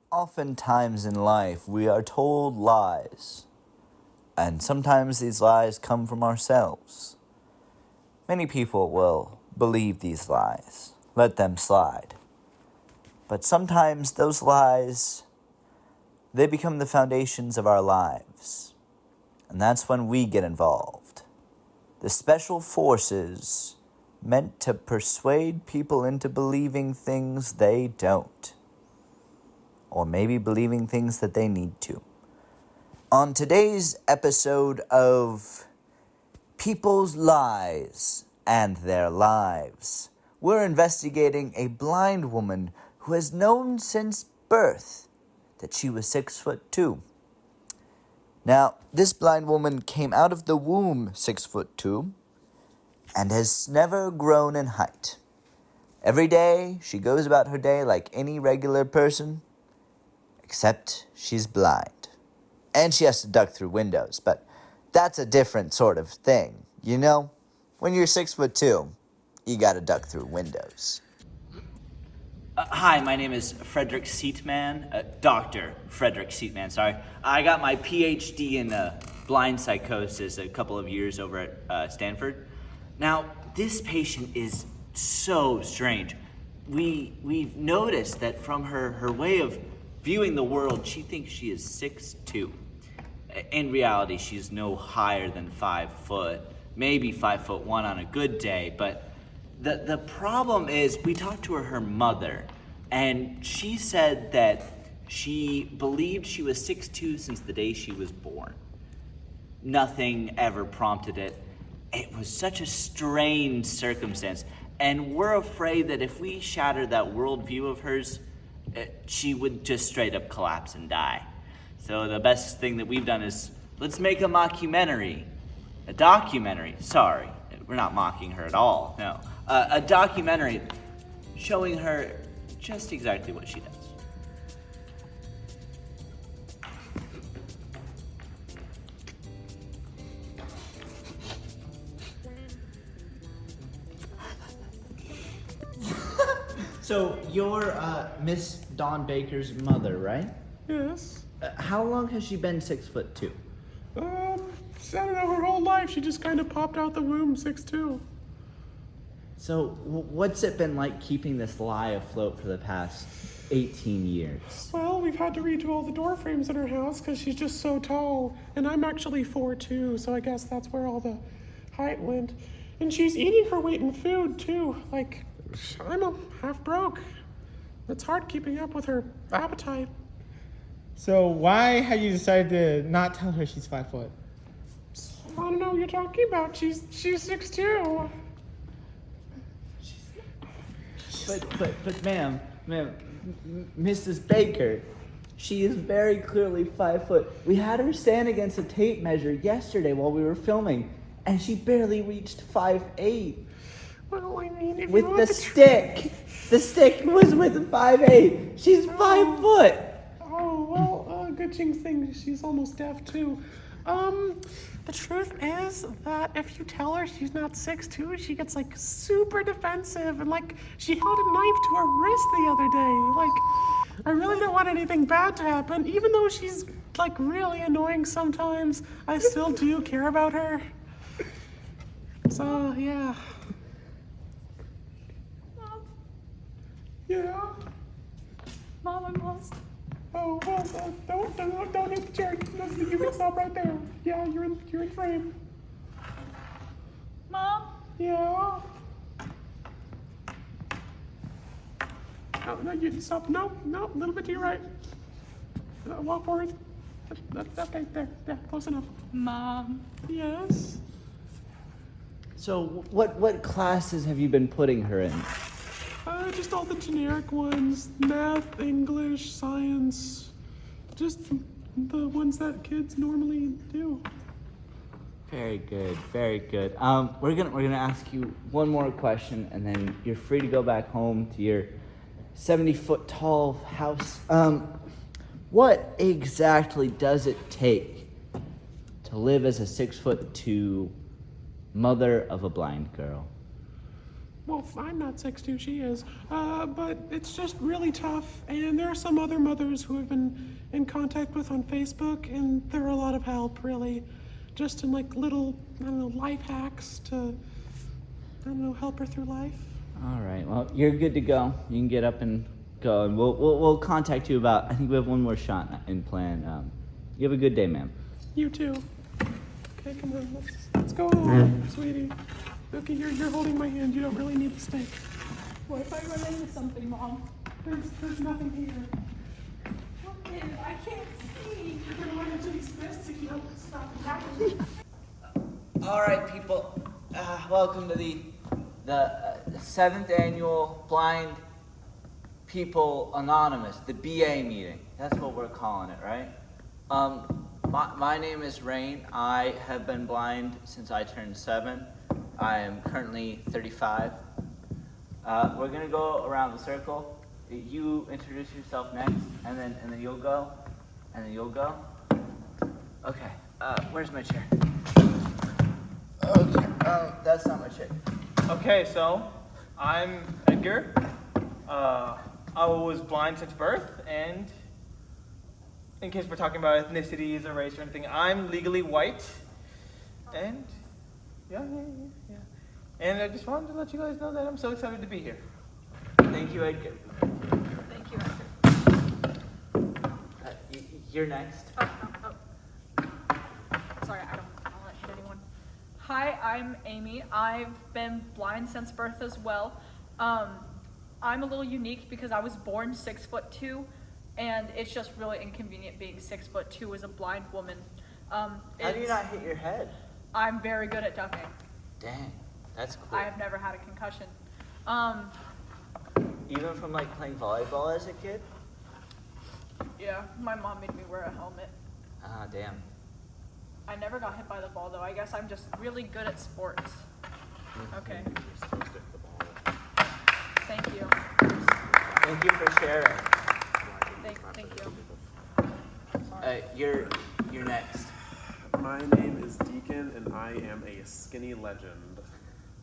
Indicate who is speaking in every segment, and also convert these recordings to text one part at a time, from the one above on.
Speaker 1: Oftentimes in life, we are told lies, and sometimes these lies come from ourselves. Many people will believe these lies, let them slide. But sometimes those lies, they become the foundations of our lives. And that's when we get involved. The special forces meant to persuade people into believing things they don't. Or maybe believing things that they need to. On today's episode of People's Lies and Their Lives, we're investigating a blind woman who has known since birth that she was 6'2". Now, this blind woman came out of the womb 6'2" and has never grown in height. Every day, she goes about her day like any regular person, except she's blind. And she has to duck through windows, but that's a different sort of thing, you know? When you're 6'2", you gotta duck through windows.
Speaker 2: Hi, my name is Frederick Seatman, Dr. Frederick Seatman, sorry. I got my PhD in blind psychosis a couple of years over at Stanford. Now, this patient is so strange. We've noticed that from her way of viewing the world, she thinks she is 6'2". In reality, she's no higher than 5 foot, maybe 5'1" on a good day, but the problem is, we talked to her mother, and she said that she believed she was 6'2" since the day she was born. Nothing ever prompted it. It was such a strange circumstance, and we're afraid that if we shattered that worldview of hers, she would just straight up collapse and die. So the best thing that we've done is, let's make a mockumentary. A documentary, sorry. We're not mocking her at all, no. A documentary showing her just exactly what she does.
Speaker 1: So, you're Miss Dawn Baker's mother, right?
Speaker 3: Yes.
Speaker 1: How long has she been 6'2"?
Speaker 3: I don't know, her whole life she just kind of popped out the womb 6'2".
Speaker 1: So, what's it been like keeping this lie afloat for the past 18 years?
Speaker 3: Well, we've had to redo all the door frames in her house because she's just so tall. And I'm actually 4'2", so I guess that's where all the height went. And she's eating her weight in food, too. Like, I'm half broke. It's hard keeping up with her appetite.
Speaker 4: So why have you decided to not tell her she's 5 foot?
Speaker 3: I don't know what you're talking about. She's 6'2".
Speaker 1: But ma'am, Mrs. Baker, she is very clearly 5 foot. We had her stand against a tape measure yesterday while we were filming, and she barely reached 5'8".
Speaker 3: Well, I mean, if
Speaker 1: With
Speaker 3: you
Speaker 1: the
Speaker 3: want
Speaker 1: stick. The stick was with 5'8". She's 5 foot.
Speaker 3: Oh, well, good thing she's almost deaf, too. The truth is that if you tell her she's not 6'2", she gets, like, super defensive, and, like, she held a knife to her wrist the other day. Like, I really don't want anything bad to happen. Even though she's, like, really annoying sometimes, I still do care about her. So, yeah. Yeah?
Speaker 5: Mom, I'm lost.
Speaker 3: Oh, well, don't hit the chair. You can stop right there. Yeah, you're in frame.
Speaker 5: Mom?
Speaker 3: Yeah. No, you stop. No, a little bit to your right. Walk forward. Okay, there, close enough.
Speaker 5: Mom.
Speaker 3: Yes.
Speaker 1: So what classes have you been putting her in?
Speaker 3: Just all the generic ones. Math, English, science. Just the ones that kids normally do.
Speaker 1: Very good, very good. We're gonna ask you one more question, and then you're free to go back home to your 70-foot tall house. What exactly does it take to live as a 6'2" mother of a blind girl?
Speaker 3: well, I'm not 6'2", she is. But it's just really tough. And there are some other mothers who have been in contact with on Facebook, and they're a lot of help, really. Just in like little, I don't know, life hacks to, I don't know, help her through life.
Speaker 2: All right. Well, you're good to go. You can get up and go, and we'll contact you about. I think we have one more shot in plan. You have a good day, ma'am.
Speaker 3: You too. Okay, come on, let's go, sweetie. Okay, you're holding my hand. You don't really need the stick.
Speaker 5: What if I run into something, Mom?
Speaker 3: There's nothing here.
Speaker 5: What is? I can't see.
Speaker 3: You're gonna run into these fists if you don't stop attacking me.
Speaker 2: All right, people. Welcome to the 7th annual Blind People Anonymous, the BA meeting. That's what we're calling it, right? My name is Rain. I have been blind since I turned 7. I am currently 35. We're gonna go around the circle. You introduce yourself next, and then you'll go, and then you'll go. Okay. Where's my chair? Okay. That's not my chair.
Speaker 4: Okay, so I'm Edgar. I was blind since birth, and in case we're talking about ethnicities or race or anything, I'm legally white. And yeah. And I just wanted to let you guys know that I'm so excited to be here.
Speaker 2: Thank you, Edgar.
Speaker 5: Thank you, Edgar.
Speaker 2: You're next.
Speaker 5: Oh. Sorry, I don't want to hit anyone. Hi, I'm Amy. I've been blind since birth as well. I'm a little unique because I was born 6'2", and it's just really inconvenient being 6'2" as a blind woman.
Speaker 2: How do you not hit your head?
Speaker 5: I'm very good at ducking.
Speaker 2: Dang, that's cool.
Speaker 5: I have never had a concussion.
Speaker 2: Even from like playing volleyball as a kid?
Speaker 5: Yeah, my mom made me wear a helmet.
Speaker 2: Ah, damn.
Speaker 5: I never got hit by the ball though. I guess I'm just really good at sports. Okay. Thank you.
Speaker 2: Thank you for sharing.
Speaker 5: Thank you.
Speaker 2: You're next.
Speaker 6: My name is Deacon, and I am a skinny legend.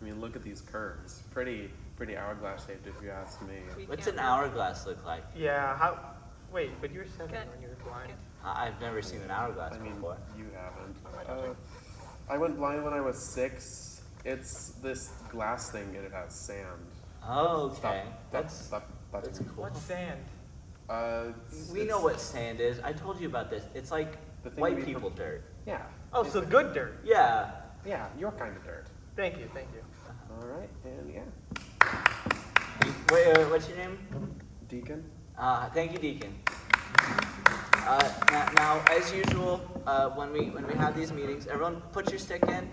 Speaker 6: I mean, look at these curves. Pretty hourglass shaped, if you ask me.
Speaker 2: What's an hourglass look like?
Speaker 4: Yeah, wait, but you were 7 when you were blind.
Speaker 2: I've never seen an hourglass
Speaker 6: I mean,
Speaker 2: before.
Speaker 6: you haven't. I went blind when I was 6. It's this glass thing, and it has sand.
Speaker 2: Oh, okay.
Speaker 6: That's
Speaker 2: cool.
Speaker 4: What's sand?
Speaker 2: We know what sand is. I told you about this. It's like
Speaker 6: The thing
Speaker 2: white
Speaker 6: we
Speaker 2: people
Speaker 6: put-
Speaker 2: dirt.
Speaker 6: Yeah.
Speaker 4: Oh, so good dirt.
Speaker 2: Yeah.
Speaker 6: Yeah, your kind of dirt.
Speaker 4: Thank you.
Speaker 6: All right, and yeah.
Speaker 2: Wait, what's your name?
Speaker 6: Deacon?
Speaker 2: Thank you, Deacon. Now, as usual, when we have these meetings, everyone put your stick in,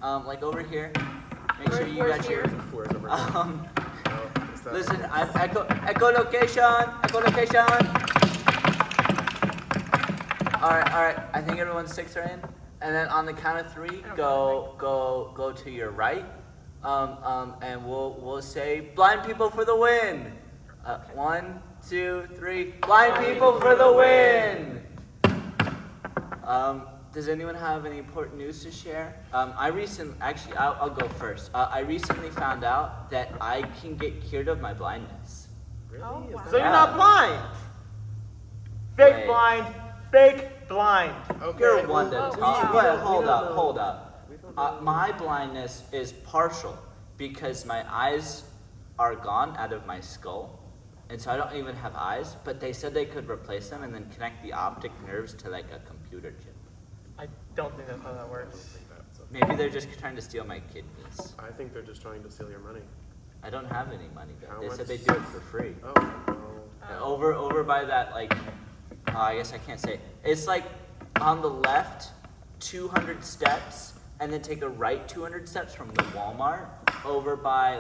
Speaker 2: like over here. Make sure you got your. Listen, I'm echo location. All right. I think everyone's sticks are in, and then on the count of 3, go to your right, and we'll say blind people for the win. 1, 2, 3. Blind people for the win. Does anyone have any important news to share? I'll go first. I recently found out that I can get cured of my blindness.
Speaker 6: Really?
Speaker 5: Oh, wow.
Speaker 4: So you're not blind. Fake
Speaker 2: Wait.
Speaker 4: blind.
Speaker 6: Okay.
Speaker 2: You're one to
Speaker 5: Whoa,
Speaker 2: talk.
Speaker 5: wow.
Speaker 2: Wait, hold
Speaker 6: We don't
Speaker 2: up. My blindness is partial because my eyes are gone out of my skull, and so I don't even have eyes. But they said they could replace them and then connect the optic nerves to like a computer chip.
Speaker 4: I don't think that's how that works.
Speaker 2: Maybe they're just trying to steal my kidneys.
Speaker 6: I think they're just trying to steal your money.
Speaker 2: I don't have any money though.
Speaker 6: How
Speaker 2: They said
Speaker 6: much?
Speaker 2: they'd do it for free.
Speaker 6: Oh, no.
Speaker 2: Over by that I guess I can't say. It's like on the left, 200 steps, and then take a right 200 steps from the Walmart over by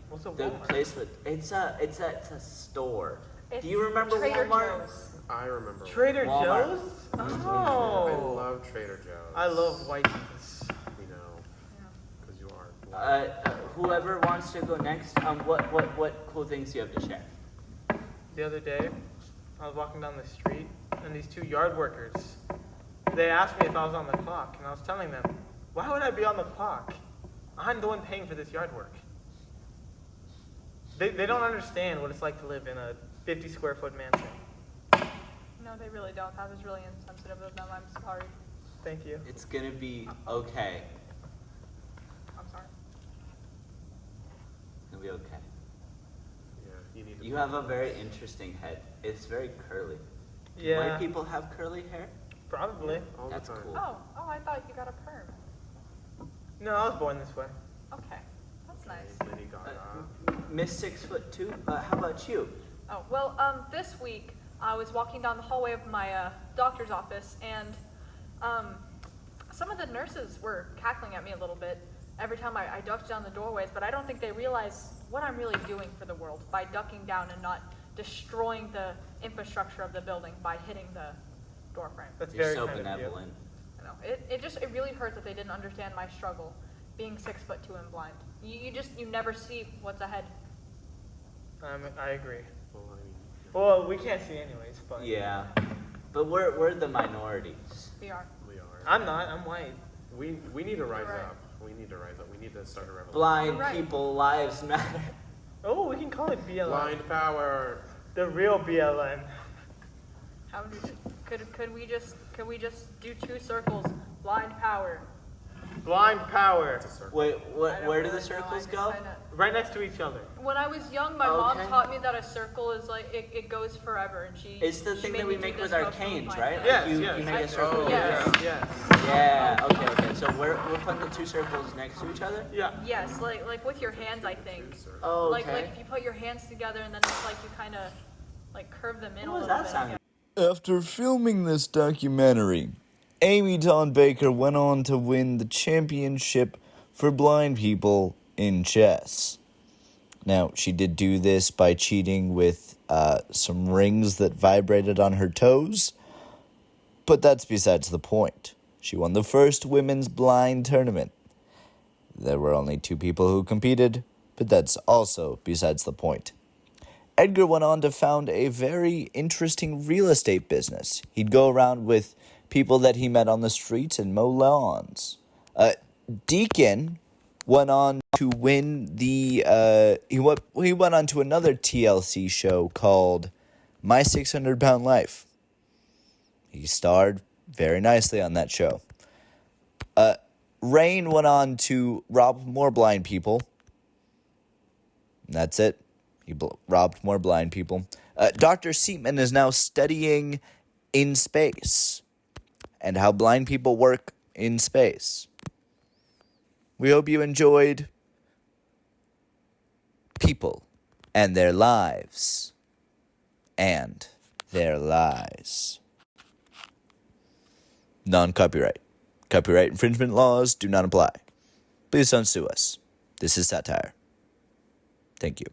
Speaker 4: What's a
Speaker 2: the
Speaker 4: Walmart?
Speaker 2: place with it's a store.
Speaker 5: It's
Speaker 2: Do you remember
Speaker 5: Trader
Speaker 2: Walmart?
Speaker 5: Joe's.
Speaker 6: I remember.
Speaker 4: Trader
Speaker 2: Walmart.
Speaker 4: Joe's?
Speaker 6: I
Speaker 4: Oh.
Speaker 6: love Trader Joe's.
Speaker 4: I love white Jesus.
Speaker 6: You know, because you are.
Speaker 2: Whoever wants to go next, what cool things do you have to share?
Speaker 4: The other day, I was walking down the street, and these 2 yard workers, they asked me if I was on the clock, and I was telling them, why would I be on the clock? I'm the one paying for this yard work. They don't understand what it's like to live in a 50 square foot mansion.
Speaker 5: No, they really don't. That was really insensitive of them. I'm sorry.
Speaker 4: Thank you.
Speaker 2: It's gonna be okay.
Speaker 5: I'm sorry.
Speaker 2: It'll be okay.
Speaker 6: Yeah, you need to.
Speaker 2: You have a very interesting head. It's very curly. Do
Speaker 4: Yeah.
Speaker 2: white people have curly hair?
Speaker 4: Probably.
Speaker 6: all
Speaker 2: That's
Speaker 6: the time.
Speaker 2: cool.
Speaker 5: Oh, I thought you got a perm.
Speaker 4: No, I was born this way.
Speaker 5: Okay, that's nice.
Speaker 6: Lady Gaga.
Speaker 2: Miss 6'2", how about you?
Speaker 5: Oh, well, this week I was walking down the hallway of my doctor's office, and some of the nurses were cackling at me a little bit every time I ducked down the doorways, but I don't think they realize what I'm really doing for the world by ducking down and not destroying the infrastructure of the building by hitting the door frame.
Speaker 4: That's
Speaker 2: You're
Speaker 4: very
Speaker 2: so
Speaker 4: kind
Speaker 2: benevolent.
Speaker 5: You know, it really hurt that they didn't understand my struggle being 6'2" and blind. You never see what's ahead.
Speaker 4: of you. I agree.
Speaker 6: Well, I mean,
Speaker 4: Well, we can't see anyways, but
Speaker 2: Yeah, but we're the minorities.
Speaker 5: We are.
Speaker 6: we are.
Speaker 4: I'm not. I'm white.
Speaker 6: We need to rise
Speaker 5: right.
Speaker 6: up. We need to rise up. We need to start a revolution.
Speaker 2: Blind
Speaker 5: Right.
Speaker 2: people lives matter.
Speaker 4: Oh, we can call it BLM.
Speaker 6: Blind power.
Speaker 4: The real BLM.
Speaker 5: How do could we just do 2 circles? Blind power.
Speaker 4: Blind power.
Speaker 6: It's a circle.
Speaker 2: Wait,
Speaker 5: I
Speaker 2: where
Speaker 5: don't
Speaker 2: do the
Speaker 5: really know,
Speaker 2: circles
Speaker 5: I just
Speaker 2: go?
Speaker 5: kinda-
Speaker 4: Right next to each other.
Speaker 5: When I was young, my mom
Speaker 2: Okay.
Speaker 5: taught me that a circle is like it goes forever, and she.
Speaker 2: It's the
Speaker 5: she
Speaker 2: thing
Speaker 5: made
Speaker 2: that
Speaker 5: me
Speaker 2: we
Speaker 5: do
Speaker 2: make
Speaker 5: this
Speaker 2: with our
Speaker 5: most of
Speaker 2: canes,
Speaker 5: my
Speaker 2: right?
Speaker 5: life.
Speaker 4: Yes,
Speaker 2: you,
Speaker 4: yes.
Speaker 2: you make a circle.
Speaker 6: Oh,
Speaker 5: Yes.
Speaker 4: Yes.
Speaker 2: Yeah, okay. So we're putting the 2 circles next to each other?
Speaker 4: Yeah.
Speaker 5: Yes, like with your hands, I think.
Speaker 2: Oh,
Speaker 5: Like
Speaker 2: okay.
Speaker 5: if you put your hands together and then it's like you kind of like curve them in
Speaker 2: What
Speaker 5: a
Speaker 2: was
Speaker 5: little
Speaker 2: that
Speaker 5: bit.
Speaker 2: sound?
Speaker 1: After filming this documentary, Amy Dawn Baker went on to win the championship for blind people in chess. Now, she did do this by cheating with some rings that vibrated on her toes, but that's besides the point. She won the first women's blind tournament. There were only 2 people who competed, but that's also besides the point. Edgar went on to found a very interesting real estate business. He'd go around with people that he met on the streets and mow lawns. Deacon went on to win the he went on to another TLC show called My 600-Pound Life. He starred very nicely on that show. Rain went on to rob more blind people. That's it. He robbed more blind people. Dr. Seatman is now studying in space and how blind people work in space. We hope you enjoyed people and their lives and their lies. Non-copyright. Copyright infringement laws do not apply. Please don't sue us. This is satire. Thank you.